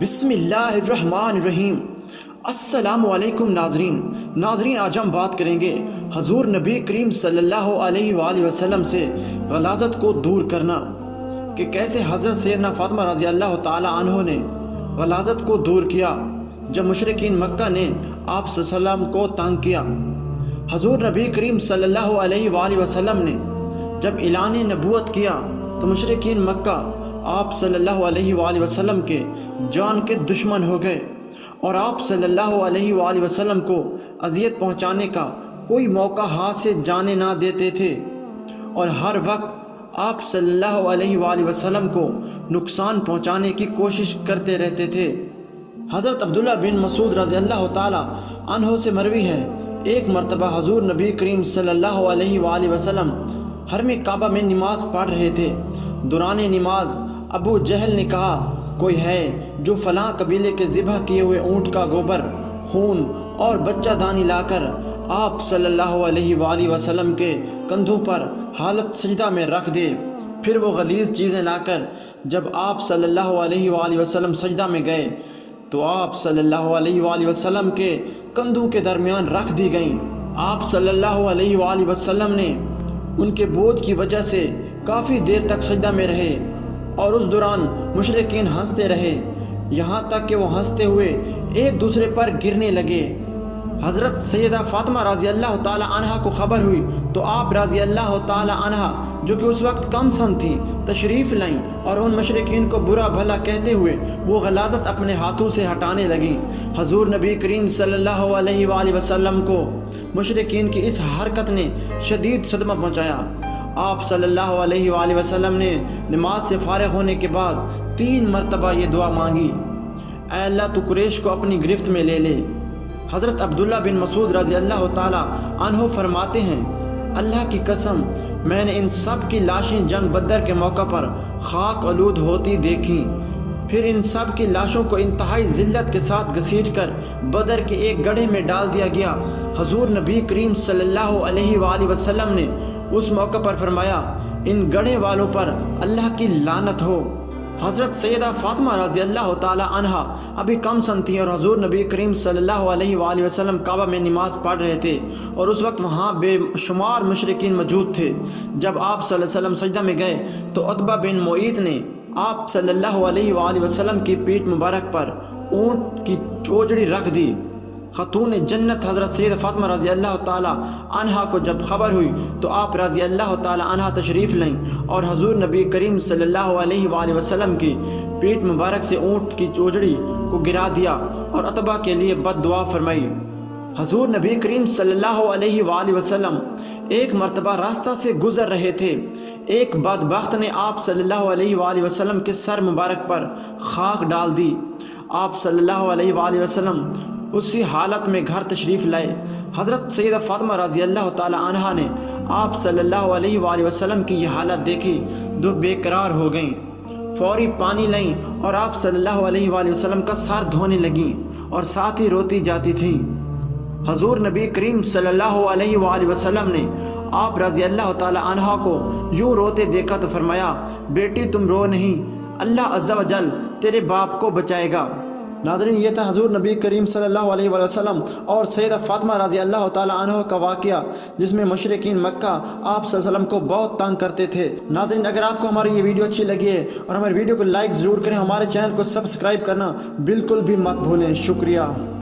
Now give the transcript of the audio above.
بسم اللہ الرحمن الرحیم۔ السلام علیکم ناظرین، آج ہم بات کریں گے حضور نبی کریم صلی اللہ علیہ وآلہ وسلم سے غلاظت کو دور کرنا، کہ کیسے حضرت سیدنا فاطمہ رضی اللہ تعالی عنہ نے غلاظت کو دور کیا جب مشرکین مکہ نے آپ صلی اللہ علیہ وسلم کو تنگ کیا۔ حضور نبی کریم صلی اللہ علیہ وآلہ وسلم نے جب اعلان نبوت کیا تو مشرکین مکہ آپ صلی اللہ علیہ وآلہ وسلم کے جان کے دشمن ہو گئے، اور آپ صلی اللہ علیہ وآلہ وسلم کو اذیت پہنچانے کا کوئی موقع ہاتھ سے جانے نہ دیتے تھے، اور ہر وقت آپ صلی اللہ علیہ وآلہ وسلم کو نقصان پہنچانے کی کوشش کرتے رہتے تھے۔ حضرت عبداللہ بن مسعود رضی اللہ تعالی عنہ سے مروی ہے، ایک مرتبہ حضور نبی کریم صلی اللہ علیہ وآلہ وسلم حرم کعبہ میں نماز پڑھ رہے تھے۔ دوران نماز ابو جہل نے کہا، کوئی ہے جو فلاں قبیلے کے ذبح کیے ہوئے اونٹ کا گوبر، خون اور بچہ دانی لا کر آپ صلی اللہ علیہ وآلہ وسلم کے کندھوں پر حالت سجدہ میں رکھ دے۔ پھر وہ غلیظ چیزیں لا کر جب آپ صلی اللہ علیہ وآلہ وسلم سجدہ میں گئے تو آپ صلی اللہ علیہ وآلہ وسلم کے کندھوں کے درمیان رکھ دی گئیں۔ آپ صلی اللہ علیہ وآلہ وسلم نے ان کے بوجھ کی وجہ سے کافی دیر تک سجدہ میں رہے، اور اس دوران مشرکین ہنستے رہے، یہاں تک کہ وہ ہنستے ہوئے ایک دوسرے پر گرنے لگے۔ حضرت سیدہ فاطمہ رضی اللہ تعالی عنہ کو خبر ہوئی تو آپ رضی اللہ تعالی عنہ، جو کہ اس وقت کم سن تھی، تشریف لائیں اور ان مشرکین کو برا بھلا کہتے ہوئے وہ غلاظت اپنے ہاتھوں سے ہٹانے لگیں۔ حضور نبی کریم صلی اللہ علیہ وآلہ وسلم کو مشرکین کی اس حرکت نے شدید صدمہ پہنچایا۔ آپ صلی اللہ علیہ وآلہ وسلم نے نماز سے فارغ ہونے کے بعد 3 مرتبہ یہ دعا مانگی، اے اللہ تو قریش کو اپنی گرفت میں لے لے۔ حضرت عبداللہ بن مسعود رضی اللہ تعالی عنہ فرماتے ہیں، اللہ کی قسم میں نے ان سب کی لاشیں جنگ بدر کے موقع پر خاک آلود ہوتی دیکھی، پھر ان سب کی لاشوں کو انتہائی ذلت کے ساتھ گھسیٹ کر بدر کے ایک گڑھے میں ڈال دیا گیا۔ حضور نبی کریم صلی اللہ علیہ وآلہ وسلم نے اس موقع پر فرمایا، ان گڑھے والوں پر اللہ کی لعنت ہو۔ حضرت سیدہ فاطمہ رضی اللہ تعالی عنہ ابھی کم سن تھیں، اور حضور نبی کریم صلی اللہ علیہ وآلہ وسلم کعبہ میں نماز پڑھ رہے تھے، اور اس وقت وہاں بے شمار مشرکین موجود تھے۔ جب آپ صلی اللہ علیہ وسلم سجدہ میں گئے تو عتبہ بن معیط نے آپ صلی اللہ علیہ وآلہ وسلم کی پیٹھ مبارک پر اونٹ کی چوجڑی رکھ دی۔ خاتون جنت حضرت سید فاطمہ رضی اللہ تعالی عنہا کو جب خبر ہوئی تو آپ رضی اللہ تعالی عنہا تشریف لائیں اور حضور نبی کریم صلی اللہ علیہ وآلہ وسلم کی پیٹھ مبارک سے اونٹ کی چوجڑی کو گرا دیا اور عتبہ کے لیے بد دعا فرمائی۔ حضور نبی کریم صلی اللہ علیہ وآلہ وسلم ایک مرتبہ راستہ سے گزر رہے تھے، ایک بدبخت نے آپ صلی اللہ علیہ وآلہ وسلم کے سر مبارک پر خاک ڈال دی۔ آپ صلی اللہ علیہ وآلہ وسلم اسی حالت میں گھر تشریف لائے۔ حضرت سیدہ فاطمہ رضی اللہ تعالی عنہا نے آپ صلی اللہ علیہ وآلہ وسلم کی یہ حالت دیکھی تو بے قرار ہو گئیں، فوری پانی لائیں اور آپ صلی اللہ علیہ وآلہ وسلم کا سر دھونے لگیں اور ساتھ ہی روتی جاتی تھیں۔ حضور نبی کریم صلی اللہ علیہ وآلہ وسلم نے آپ رضی اللہ تعالی عنہا کو یوں روتے دیکھا تو فرمایا، بیٹی تم رو نہیں، اللہ عز و جل تیرے باپ کو بچائے گا۔ ناظرین، یہ تھا حضور نبی کریم صلی اللہ علیہ وآلہ وسلم اور سیدہ فاطمہ رضی اللہ تعالی عنہ کا واقعہ، جس میں مشرکین مکہ آپ صلی اللہ علیہ وسلم کو بہت تنگ کرتے تھے۔ ناظرین، اگر آپ کو ہماری یہ ویڈیو اچھی لگی ہے اور ہماری ویڈیو کو لائک ضرور کریں، ہمارے چینل کو سبسکرائب کرنا بالکل بھی مت بھولیں۔ شکریہ۔